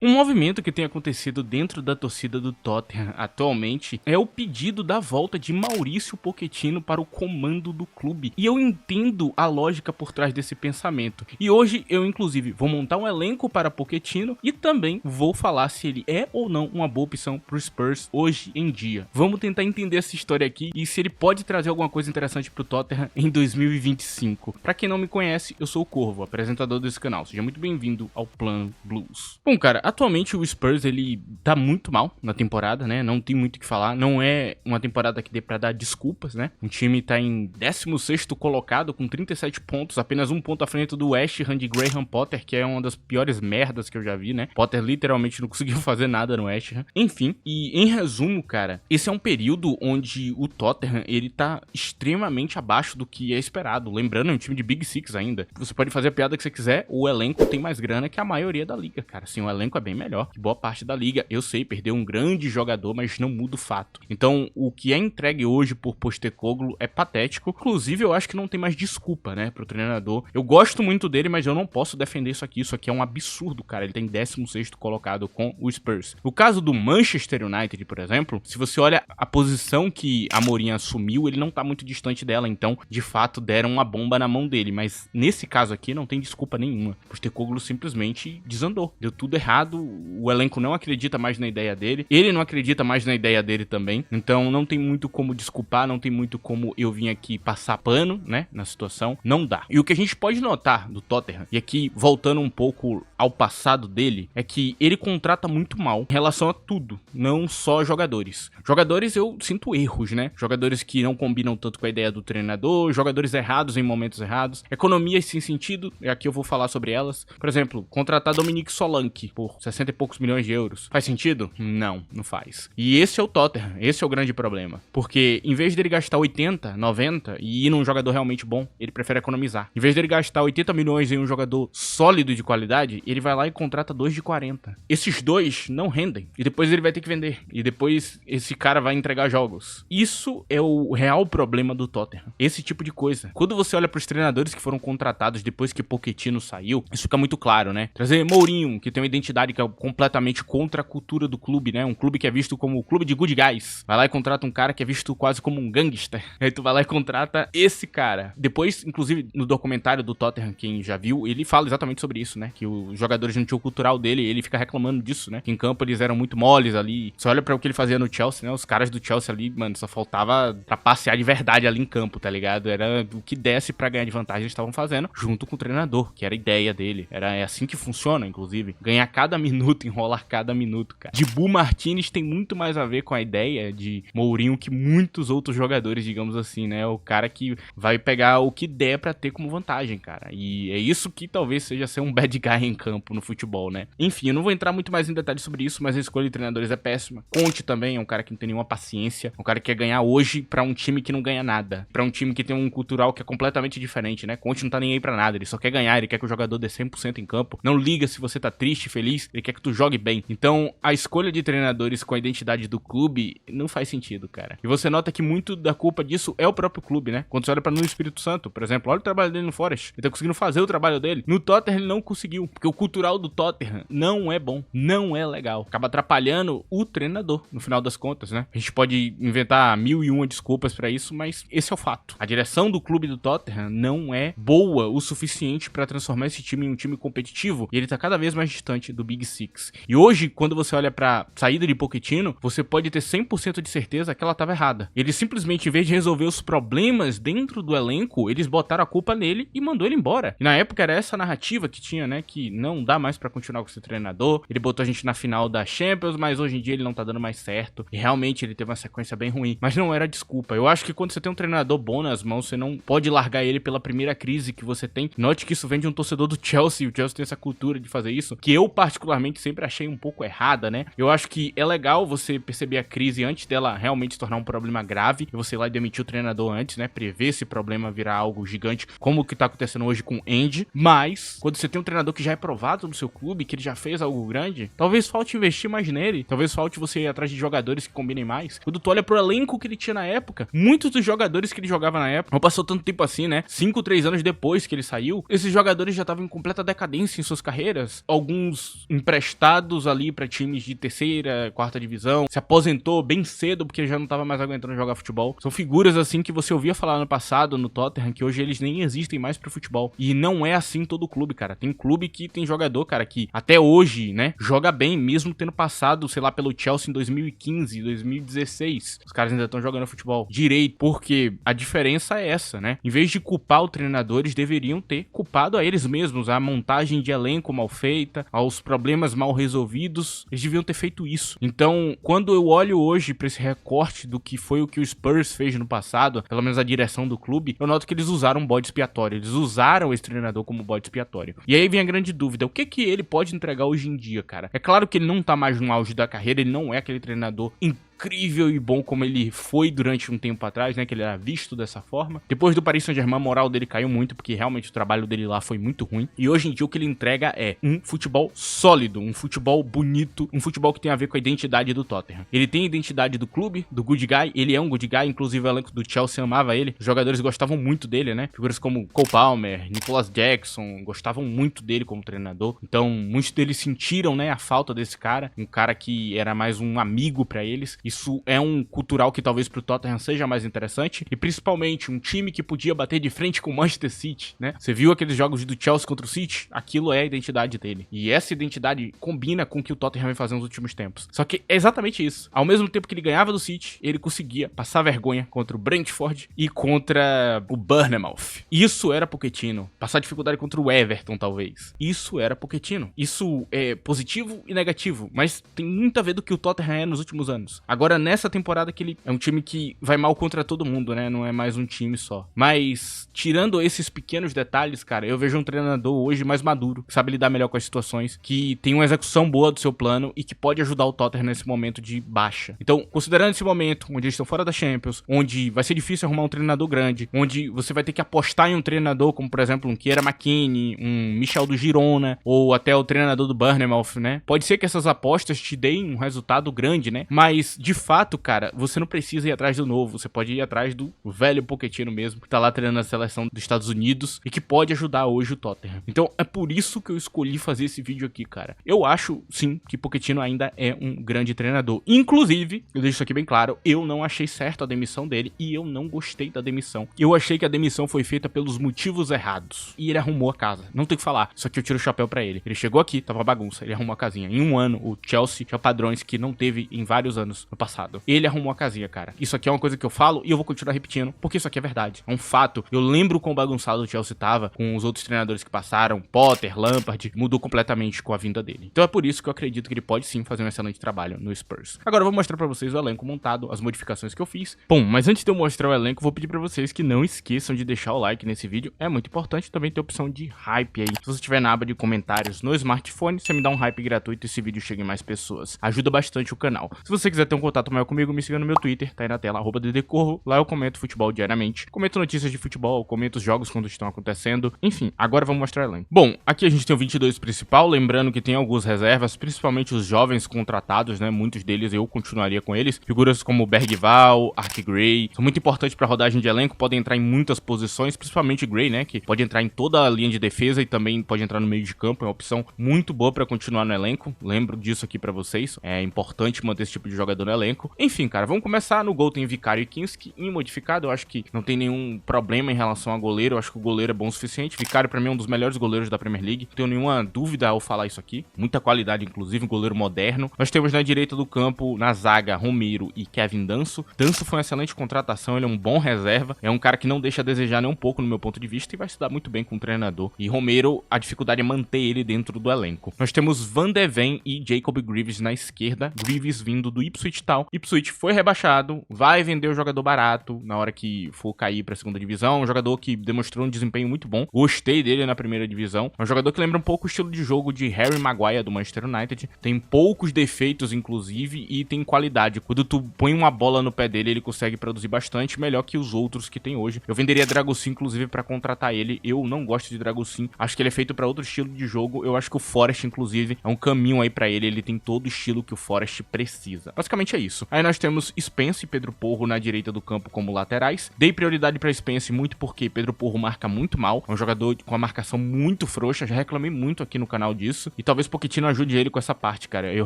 Um movimento que tem acontecido dentro da torcida do Tottenham atualmente é o pedido da volta de Maurício Pochettino para o comando do clube. E eu entendo a lógica por trás desse pensamento. E hoje eu, inclusive, vou montar um elenco para Pochettino e também vou falar se ele é ou não uma boa opção para o Spurs hoje em dia. Vamos tentar entender essa história aqui e se ele pode trazer alguma coisa interessante para o Tottenham em 2025. Para quem não me conhece, eu sou o Corvo, apresentador desse canal. Seja muito bem-vindo ao Plan Blues. Bom, cara, atualmente o Spurs, ele tá muito mal na temporada, né? Não tem muito o que falar. Não é uma temporada que dê pra dar desculpas, né? O time tá em 16º colocado com 37 pontos, apenas um ponto à frente do West Ham de Graham Potter, que é uma das piores merdas que eu já vi, né? Potter literalmente não conseguiu fazer nada no West Ham. Enfim, e em resumo, cara, esse é um período onde o Tottenham, ele tá extremamente abaixo do que é esperado. Lembrando, é um time de Big Six ainda. Você pode fazer a piada que você quiser, o elenco tem mais grana que a maioria da liga, cara. Assim, o elenco é bem melhor que boa parte da liga. Eu sei, perdeu um grande jogador, mas não muda o fato. Então, o que é entregue hoje por Postecoglou é patético. Inclusive, eu acho que não tem mais desculpa, né, pro treinador. Eu gosto muito dele, mas eu não posso defender isso aqui. Isso aqui é um absurdo, cara. Ele tem 16º colocado com o Spurs. No caso do Manchester United, por exemplo, se você olha a posição que a Amorim assumiu, ele não tá muito distante dela. Então, de fato, deram uma bomba na mão dele. Mas nesse caso aqui, não tem desculpa nenhuma. Postecoglou simplesmente desandou. Deu tudo errado. O elenco não acredita mais na ideia dele, ele não acredita mais na ideia dele também, então não tem muito como desculpar, não tem muito como eu vim aqui passar pano, né, na situação, não dá. E o que a gente pode notar do Tottenham, e aqui voltando um pouco ao passado dele, é que ele contrata muito mal em relação a tudo, não só jogadores. Jogadores eu sinto erros, né, jogadores que não combinam tanto com a ideia do treinador, jogadores errados em momentos errados, economias sem sentido, e aqui eu vou falar sobre elas. Por exemplo, contratar Dominique Solanke por 60 e poucos milhões de euros. Faz sentido? Não, não faz. E esse é o Tottenham, esse é o grande problema. Porque em vez dele gastar 80, 90 e ir num jogador realmente bom, ele prefere economizar. Em vez dele gastar 80 milhões em um jogador sólido de qualidade, ele vai lá e contrata 2 de 40. Esses dois não rendem. E depois ele vai ter que vender. E depois esse cara vai entregar jogos. Isso é o real problema do Tottenham. Esse tipo de coisa. Quando você olha para os treinadores que foram contratados depois que Pochettino saiu, isso fica muito claro, né? Trazer Mourinho, que tem uma identidade que é completamente contra a cultura do clube, né? Um clube que é visto como o clube de good guys. Vai lá e contrata um cara que é visto quase como um gangster. Aí tu vai lá e contrata esse cara. Depois, inclusive, no documentário do Tottenham, quem já viu, ele fala exatamente sobre isso, né? Que os jogadores não tinham o cultural dele, ele fica reclamando disso, né? Que em campo eles eram muito moles ali. Você olha pra o que ele fazia no Chelsea, né? Os caras do Chelsea ali, mano, só faltava trapacear de verdade ali em campo, tá ligado? Era o que desse pra ganhar de vantagem eles estavam fazendo, junto com o treinador, que era a ideia dele. É assim que funciona, inclusive. Ganhar cada minuto, enrolar cada minuto, cara. Dibu Martinez tem muito mais a ver com a ideia de Mourinho que muitos outros jogadores, digamos assim, né? O cara que vai pegar o que der pra ter como vantagem, cara. E é isso que talvez seja ser um bad guy em campo no futebol, né? Enfim, eu não vou entrar muito mais em detalhes sobre isso, mas a escolha de treinadores é péssima. Conte também é um cara que não tem nenhuma paciência, um cara que quer ganhar hoje pra um time que não ganha nada, pra um time que tem um cultural que é completamente diferente, né? Conte não tá nem aí pra nada, ele só quer ganhar, ele quer que o jogador dê 100% em campo, não liga se você tá triste, feliz, ele quer que tu jogue bem. Então, a escolha de treinadores com a identidade do clube não faz sentido, cara. E você nota que muito da culpa disso é o próprio clube, né? Quando você olha pra Nuno Espírito Santo, por exemplo, olha o trabalho dele no Forest. Ele tá conseguindo fazer o trabalho dele. No Tottenham ele não conseguiu, porque o cultural do Tottenham não é bom, não é legal. Acaba atrapalhando o treinador, no final das contas, né? A gente pode inventar 1001 desculpas pra isso, mas esse é o fato. A direção do clube do Tottenham não é boa o suficiente pra transformar esse time em um time competitivo, e ele tá cada vez mais distante do Big Six. E hoje, quando você olha pra saída de Pochettino, você pode ter 100% de certeza que ela tava errada. Eles simplesmente, em vez de resolver os problemas dentro do elenco, eles botaram a culpa nele e mandou ele embora. E na época era essa narrativa que tinha, né, que não dá mais pra continuar com esse treinador. Ele botou a gente na final da Champions, mas hoje em dia ele não tá dando mais certo. E realmente ele teve uma sequência bem ruim. Mas não era desculpa. Eu acho que quando você tem um treinador bom nas mãos, você não pode largar ele pela primeira crise que você tem. Note que isso vem de um torcedor do Chelsea. O Chelsea tem essa cultura de fazer isso, que eu particularmente sempre achei um pouco errada, né? Eu acho que é legal você perceber a crise antes dela realmente se tornar um problema grave, e você ir lá e demitir o treinador antes, né? Prever esse problema virar algo gigante, como o que tá acontecendo hoje com o Andy. Mas, quando você tem um treinador que já é provado no seu clube, que ele já fez algo grande, talvez falte investir mais nele, talvez falte você ir atrás de jogadores que combinem mais. Quando tu olha pro elenco que ele tinha na época, muitos dos jogadores que ele jogava na época, não passou tanto tempo assim, né? 5, 3 anos depois que ele saiu, esses jogadores já estavam em completa decadência em suas carreiras. Alguns emprestados ali pra times de terceira, quarta divisão, se aposentou bem cedo porque já não tava mais aguentando jogar futebol. São figuras assim que você ouvia falar no passado no Tottenham, que hoje eles nem existem mais pro futebol. E não é assim todo clube, cara. Tem clube que tem jogador, cara, que até hoje, né, joga bem, mesmo tendo passado, sei lá, pelo Chelsea em 2015, 2016. Os caras ainda estão jogando futebol direito, porque a diferença é essa, né? Em vez de culpar o treinador, eles deveriam ter culpado a eles mesmos, a montagem de elenco mal feita, aos problemas mal resolvidos. Eles deviam ter feito isso. Então, quando eu olho hoje pra esse recorte do que foi o que o Spurs fez no passado, pelo menos a direção do clube, eu noto que eles usaram um bode expiatório. Eles usaram esse treinador como bode expiatório. E aí vem a grande dúvida, o que que ele pode entregar hoje em dia, cara? É claro que ele não tá mais no auge da carreira, ele não é aquele treinador incrível e bom como ele foi durante um tempo atrás, né, que ele era visto dessa forma. Depois do Paris Saint-Germain, a moral dele caiu muito, porque realmente o trabalho dele lá foi muito ruim. E hoje em dia o que ele entrega é um futebol sólido, um futebol bonito, um futebol que tem a ver com a identidade do Tottenham. Ele tem a identidade do clube, do good guy, ele é um good guy, inclusive o elenco do Chelsea amava ele, os jogadores gostavam muito dele, né, figuras como Cole Palmer, Nicholas Jackson, gostavam muito dele como treinador. Então, muitos deles sentiram, né, a falta desse cara, um cara que era mais um amigo pra eles. Isso é um cultural que talvez pro Tottenham seja mais interessante, e principalmente um time que podia bater de frente com o Manchester City, né? Você viu aqueles jogos do Chelsea contra o City? Aquilo é a identidade dele. E essa identidade combina com o que o Tottenham vem fazendo nos últimos tempos. Só que é exatamente isso. Ao mesmo tempo que ele ganhava do City, ele conseguia passar vergonha contra o Brentford e contra o Bournemouth. Isso era Pochettino. Passar dificuldade contra o Everton, talvez. Isso era Pochettino. Isso é positivo e negativo, mas tem muito a ver do que o Tottenham é nos últimos anos. Agora, nessa temporada que ele é um time que vai mal contra todo mundo, né? Não é mais um time só. Mas, tirando esses pequenos detalhes, cara, eu vejo um treinador hoje mais maduro, que sabe lidar melhor com as situações, que tem uma execução boa do seu plano e que pode ajudar o Tottenham nesse momento de baixa. Então, considerando esse momento, onde eles estão fora da Champions, onde vai ser difícil arrumar um treinador grande, onde você vai ter que apostar em um treinador, como por exemplo um Kieran McKennie, um Michel do Girona, ou até o treinador do Bournemouth, né? Pode ser que essas apostas te deem um resultado grande, né? Mas, de fato, cara, você não precisa ir atrás do novo, você pode ir atrás do velho Pochettino mesmo, que tá lá treinando a seleção dos Estados Unidos e que pode ajudar hoje o Tottenham. Então é por isso que eu escolhi fazer esse vídeo aqui, cara. Eu acho, sim, que Pochettino ainda é um grande treinador. Inclusive, eu deixo isso aqui bem claro, eu não achei certo a demissão dele e eu não gostei da demissão. Eu achei que a demissão foi feita pelos motivos errados. E ele arrumou a casa. Não tem o que falar, só que eu tiro o chapéu pra ele. Ele chegou aqui, tava bagunça, ele arrumou a casinha. Em um ano, o Chelsea tinha padrões que não teve em vários anos no passado. Ele arrumou a casinha, cara. Isso aqui é uma coisa que eu falo e eu vou continuar repetindo, porque isso aqui é verdade. É um fato. Eu lembro quão bagunçado o Chelsea tava com os outros treinadores que passaram, Potter, Lampard, mudou completamente com a vinda dele. Então é por isso que eu acredito que ele pode sim fazer um excelente trabalho no Spurs. Agora eu vou mostrar pra vocês o elenco montado, as modificações que eu fiz. Bom, mas antes de eu mostrar o elenco, vou pedir pra vocês que não esqueçam de deixar o like nesse vídeo. É muito importante também ter a opção de hype aí. Se você tiver na aba de comentários no smartphone, você me dá um hype gratuito e esse vídeo chega em mais pessoas. Ajuda bastante o canal. Se você quiser ter um contato maior comigo, me siga no meu Twitter, tá aí na tela, @ddcorro. Lá eu comento futebol diariamente, comento notícias de futebol, comento os jogos quando estão acontecendo. Enfim, agora vamos mostrar o elenco. Bom, aqui a gente tem o 22 principal, lembrando que tem algumas reservas, principalmente os jovens contratados, né? Muitos deles eu continuaria com eles. Figuras como Bergvall, Archie Gray, são muito importantes pra rodagem de elenco, podem entrar em muitas posições, principalmente Gray, né? Que pode entrar em toda a linha de defesa e também pode entrar no meio de campo, é uma opção muito boa pra continuar no elenco. Lembro disso aqui pra vocês, é importante manter esse tipo de jogador no elenco. Enfim, cara, vamos começar. No gol tem Vicario e Kinski, imodificado, eu acho que não tem nenhum problema em relação a goleiro, eu acho que o goleiro é bom o suficiente. Vicario pra mim é um dos melhores goleiros da Premier League, não tenho nenhuma dúvida ao falar isso aqui, muita qualidade inclusive, um goleiro moderno. Nós temos na direita do campo, na zaga, Romero e Kevin Danso. Danso foi uma excelente contratação, ele é um bom reserva, é um cara que não deixa a desejar nem um pouco no meu ponto de vista e vai se dar muito bem com o treinador. E Romero, a dificuldade é manter ele dentro do elenco. Nós temos Van de Ven e Jacob Greaves na esquerda, Greaves vindo do Ipswich Town. Ipswich foi rebaixado, vai vender o jogador barato na hora que for cair pra segunda divisão, um jogador que demonstrou um desempenho muito bom, gostei dele na primeira divisão, é um jogador que lembra um pouco o estilo de jogo de Harry Maguire do Manchester United, tem poucos defeitos inclusive e tem qualidade, quando tu põe uma bola no pé dele ele consegue produzir bastante, melhor que os outros que tem hoje. Eu venderia Dragusin inclusive pra contratar ele, eu não gosto de Dragusin, acho que ele é feito pra outro estilo de jogo, eu acho que o Forest inclusive é um caminho aí pra ele, ele tem todo o estilo que o Forest precisa. Basicamente basicamente é isso. Aí nós temos Spence e Pedro Porro na direita do campo como laterais. Dei prioridade pra Spence muito porque Pedro Porro marca muito mal, é um jogador com a marcação muito frouxa, já reclamei muito aqui no canal disso, e talvez Pochettino ajude ele com essa parte, cara. Eu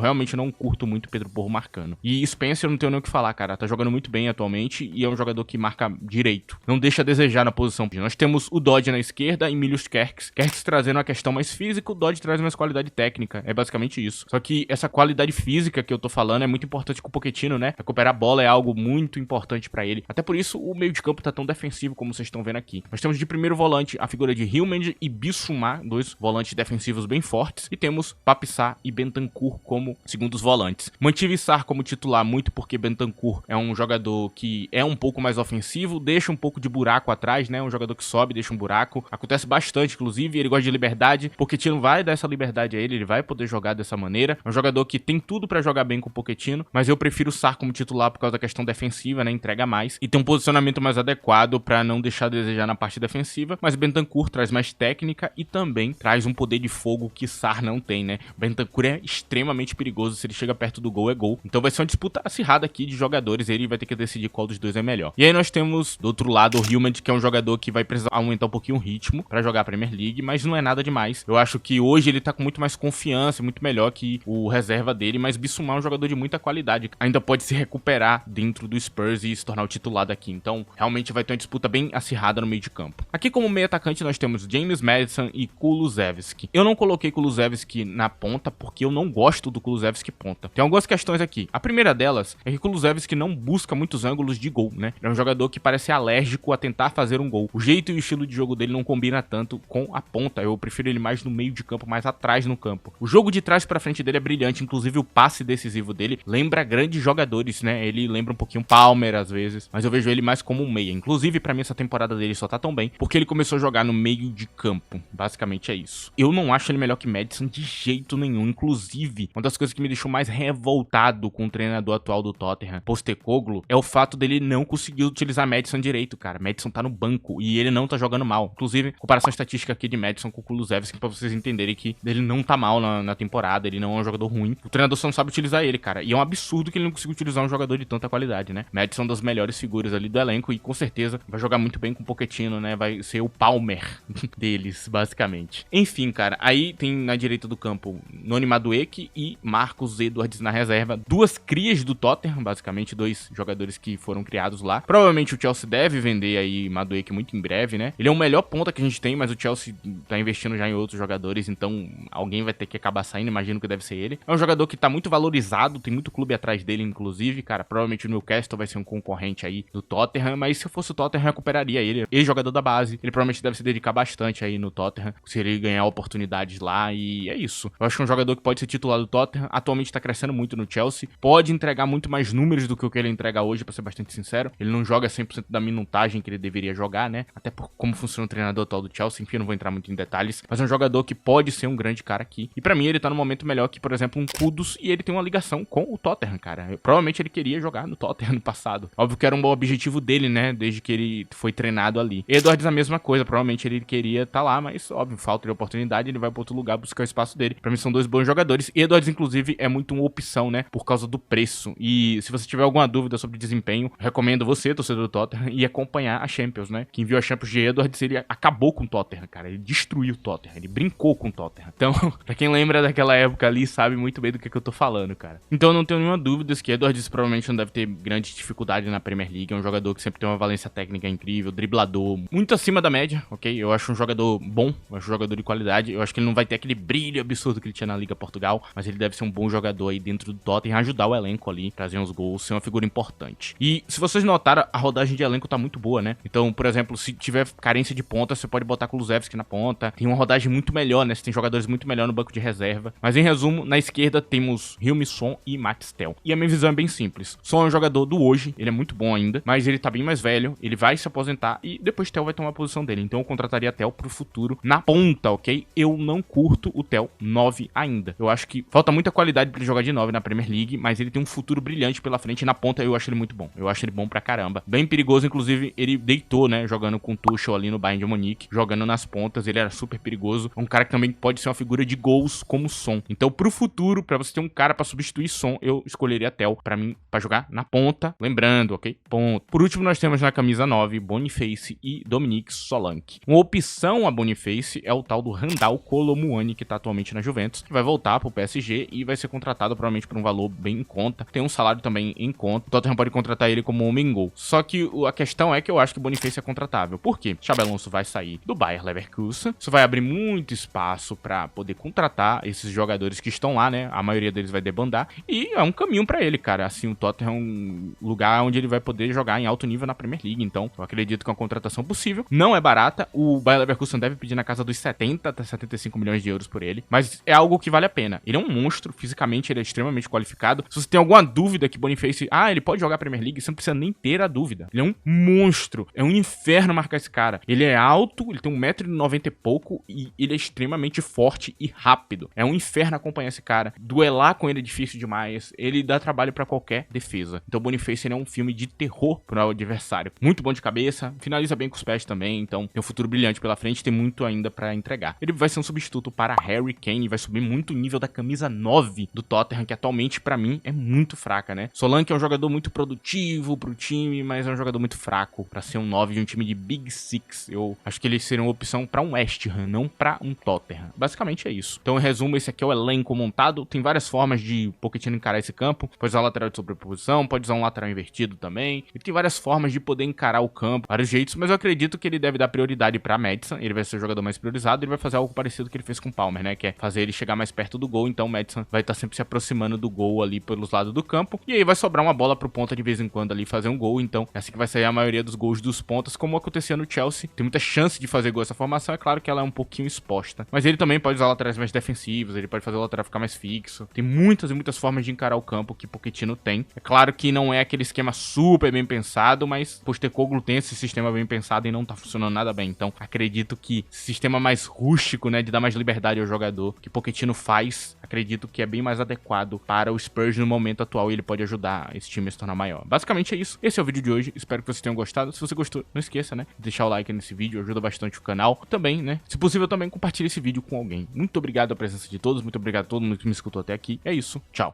realmente não curto muito Pedro Porro marcando. E Spence eu não tenho nem o que falar, cara, tá jogando muito bem atualmente e é um jogador que marca direito, não deixa a desejar na posição. Nós temos o Dodge na esquerda e Milius Kerkez trazendo a questão mais física, o Dodge traz mais qualidade técnica, é basicamente isso. Só que essa qualidade física que eu tô falando é muito importante com o Pochettino, né? Recuperar a bola é algo muito importante pra ele. Até por isso o meio de campo tá tão defensivo como vocês estão vendo aqui. Nós temos de primeiro volante a figura de Hillman e Bissouma, dois volantes defensivos bem fortes, e temos Pape-Sarr e Bentancur como segundos volantes. Mantive Sarr como titular muito porque Bentancur é um jogador que é um pouco mais ofensivo, deixa um pouco de buraco atrás, né? Um jogador que sobe, deixa um buraco. Acontece bastante, inclusive, ele gosta de liberdade. Pochettino vai dar essa liberdade a ele vai poder jogar dessa maneira. É um jogador que tem tudo pra jogar bem com o Pochettino, mas eu prefiro o Sarr como titular por causa da questão defensiva, né? Entrega mais e tem um posicionamento mais adequado pra não deixar a desejar na parte defensiva, mas Bentancur traz mais técnica e também traz um poder de fogo que Sarr não tem, né? Bentancur é extremamente perigoso, se ele chega perto do gol é gol. Então vai ser uma disputa acirrada aqui de jogadores, ele vai ter que decidir qual dos dois é melhor. E aí nós temos do outro lado o Hillman, que é um jogador que vai precisar aumentar um pouquinho o ritmo pra jogar a Premier League, mas não é nada demais. Eu acho que hoje ele tá com muito mais confiança, muito melhor que o reserva dele, mas Bissouma é um jogador de muita qualidade, ainda pode se recuperar dentro do Spurs e se tornar o titular daqui. Então realmente vai ter uma disputa bem acirrada no meio de campo. Aqui como meio atacante nós temos James Maddison e Kulusevski. Eu não coloquei Kulusevski na ponta porque eu não gosto do Kulusevski ponta. Tem algumas questões aqui. A primeira delas é que Kulusevski não busca muitos ângulos de gol, né? Ele é um jogador que parece alérgico a tentar fazer um gol. O jeito e o estilo de jogo dele não combina tanto com a ponta. Eu prefiro ele mais no meio de campo, mais atrás no campo. O jogo de trás pra frente dele é brilhante, inclusive o passe decisivo dele lembra grandes jogadores, né? Ele lembra um pouquinho Palmer às vezes, mas eu vejo ele mais como um meia. Inclusive, pra mim essa temporada dele só tá tão bem porque ele começou a jogar no meio de campo. Basicamente é isso. Eu não acho ele melhor que Maddison de jeito nenhum. Inclusive, uma das coisas que me deixou mais revoltado com o treinador atual do Tottenham, Postecoglou, é o fato dele não conseguir utilizar Maddison direito, cara. Maddison tá no banco e ele não tá jogando mal. Inclusive, comparação estatística aqui de Maddison com o Kulusevski pra vocês entenderem que ele não tá mal na temporada, ele não é um jogador ruim. O treinador só não sabe utilizar ele, cara. E é um absurdo que ele não consiga utilizar um jogador de tanta qualidade, né? Maddison é uma das melhores figuras ali do elenco e com certeza vai jogar muito bem com o Pochettino, né? Vai ser o Palmer deles, basicamente. Enfim, cara, aí tem na direita do campo Noni Madueke e Marcos Edwards na reserva. Duas crias do Tottenham, basicamente, dois jogadores que foram criados lá. Provavelmente o Chelsea deve vender aí Madueke muito em breve, né? Ele é o melhor ponta que a gente tem, mas o Chelsea tá investindo já em outros jogadores, então alguém vai ter que acabar saindo, imagino que deve ser ele. É um jogador que tá muito valorizado, tem muito clube atrás dele, inclusive, cara. Provavelmente o Newcastle vai ser um concorrente aí do Tottenham, mas se eu fosse o Tottenham, recuperaria ele. Ele é jogador da base, ele provavelmente deve se dedicar bastante aí no Tottenham, se ele ganhar oportunidades lá, e é isso. Eu acho que é um jogador que pode ser titular do Tottenham, atualmente tá crescendo muito no Chelsea, pode entregar muito mais números do que o que ele entrega hoje, pra ser bastante sincero. Ele não joga 100% da minutagem que ele deveria jogar, né? Até por como funciona o treinador atual do Chelsea, enfim, eu não vou entrar muito em detalhes, mas é um jogador que pode ser um grande cara aqui. E pra mim ele tá no momento melhor que, por exemplo, um Kudus, e ele tem uma ligação com o Tottenham, cara. Provavelmente ele queria jogar no Tottenham no passado. Óbvio que era um bom objetivo dele, né? Desde que ele foi treinado ali. Edwards a mesma coisa, provavelmente ele queria tá lá, mas óbvio, falta de oportunidade, ele vai pra outro lugar buscar o espaço dele. Pra mim são dois bons jogadores. Edwards, inclusive, é muito uma opção, né? Por causa do preço. E se você tiver alguma dúvida sobre desempenho, recomendo você, torcedor do Tottenham, e acompanhar a Champions, né? Quem viu a Champions de Edwards, ele acabou com o Tottenham, cara. Ele destruiu o Tottenham, ele brincou com o Tottenham. Então, pra quem lembra daquela época ali, sabe muito bem do que eu tô falando, cara. Então eu não tenho nenhuma dúvida que Edwards provavelmente não deve ter grande dificuldade na Premier League. É um jogador que sempre tem uma valência técnica incrível, driblador, muito acima da média, ok? Eu acho um jogador bom, eu acho um jogador de qualidade. Eu acho que ele não vai ter aquele brilho absurdo que ele tinha na Liga Portugal, mas ele deve ser um bom jogador aí dentro do Tottenham, ajudar o elenco ali, trazer uns gols, ser uma figura importante. E se vocês notaram, a rodagem de elenco tá muito boa, né? Então, por exemplo, se tiver carência de ponta, você pode botar Kulusevski na ponta. Tem uma rodagem muito melhor, né? Você tem jogadores muito melhor no banco de reserva. Mas em resumo, na esquerda temos Heung-min Son e Matt Tell. E a minha visão é bem simples. Son é um jogador do hoje, ele é muito bom ainda, mas ele tá bem mais velho, ele vai se aposentar e depois Tell vai tomar a posição dele. Então eu contrataria Tell pro futuro na ponta, ok? Eu não curto o Tell 9 ainda. Eu acho que falta muita qualidade pra ele jogar de 9 na Premier League, mas ele tem um futuro brilhante pela frente. Na ponta eu acho ele muito bom. Eu acho ele bom pra caramba. Bem perigoso, inclusive ele deitou, né? Jogando com o Tuchel ali no Bayern de Munique, jogando nas pontas, ele era super perigoso. Um cara que também pode ser uma figura de gols como Son. Então pro futuro, pra você ter um cara pra substituir Son, eu escolheria escolheria Tel pra mim, pra jogar na ponta, lembrando, ok? Ponto. Por último, nós temos na camisa 9, Boniface e Dominique Solanke. Uma opção a Boniface é o tal do Randal Kolo Muani, que tá atualmente na Juventus, que vai voltar pro PSG e vai ser contratado provavelmente por um valor bem em conta. Tem um salário também em conta. O Tottenham pode contratar ele como homem-gol. Só que a questão é que eu acho que o Boniface é contratável. Por quê? Xabi Alonso vai sair do Bayer Leverkusen. Isso vai abrir muito espaço pra poder contratar esses jogadores que estão lá, né? A maioria deles vai debandar. E é um caminho pra ele, cara. Assim, o Tottenham é um lugar onde ele vai poder jogar em alto nível na Premier League. Então, eu acredito que é uma contratação possível. Não é barata. O Bayer Leverkusen deve pedir na casa dos 70 até 75 milhões de euros por ele. Mas é algo que vale a pena. Ele é um monstro. Fisicamente, ele é extremamente qualificado. Se você tem alguma dúvida que Boniface... ele pode jogar Premier League, você não precisa nem ter a dúvida. Ele é um monstro. É um inferno marcar esse cara. Ele é alto, ele tem 1,90 m e pouco e ele é extremamente forte e rápido. É um inferno acompanhar esse cara. Duelar com ele é difícil demais. Ele dá trabalho pra qualquer defesa. Então Boniface ele é um filme de terror pro adversário. Muito bom de cabeça, finaliza bem com os pés também, então tem um futuro brilhante pela frente, tem muito ainda pra entregar. Ele vai ser um substituto para Harry Kane, vai subir muito o nível da camisa 9 do Tottenham, que atualmente pra mim é muito fraca, né? Solanke é um jogador muito produtivo pro time, mas é um jogador muito fraco pra ser um 9 de um time de Big Six. Eu acho que ele seria uma opção pra um West Ham, não pra um Tottenham. Basicamente é isso. Então, em resumo, esse aqui é o elenco montado. Tem várias formas de Pochettino encarar esse campo. Pode usar lateral de sobreposição, pode usar um lateral invertido também. E tem várias formas de poder encarar o campo, vários jeitos, mas eu acredito que ele deve dar prioridade pra Maddison. Ele vai ser o jogador mais priorizado, ele vai fazer algo parecido que ele fez com o Palmer, né? Que é fazer ele chegar mais perto do gol. Então, o Maddison vai estar sempre se aproximando do gol ali pelos lados do campo. E aí vai sobrar uma bola pro ponta de vez em quando ali fazer um gol. Então, é assim que vai sair a maioria dos gols dos pontas, como acontecia no Chelsea. Tem muita chance de fazer gol essa formação. É claro que ela é um pouquinho exposta. Mas ele também pode usar laterais mais defensivos, ele pode fazer o lateral ficar mais fixo. Tem muitas e muitas formas de encarar o campo que Pochettino tem. É claro que não é aquele esquema super bem pensado, mas Postecoglou tem esse sistema bem pensado e não tá funcionando nada bem. Então, acredito que esse sistema mais rústico, né, de dar mais liberdade ao jogador, que Pochettino faz, acredito que é bem mais adequado para o Spurs no momento atual e ele pode ajudar esse time a se tornar maior. Basicamente é isso. Esse é o vídeo de hoje. Espero que vocês tenham gostado. Se você gostou, não esqueça, né, de deixar o like nesse vídeo, ajuda bastante o canal. Também, né, se possível, também compartilhe esse vídeo com alguém. Muito obrigado a presença de todos, muito obrigado a todo mundo que me escutou até aqui. É isso. Tchau.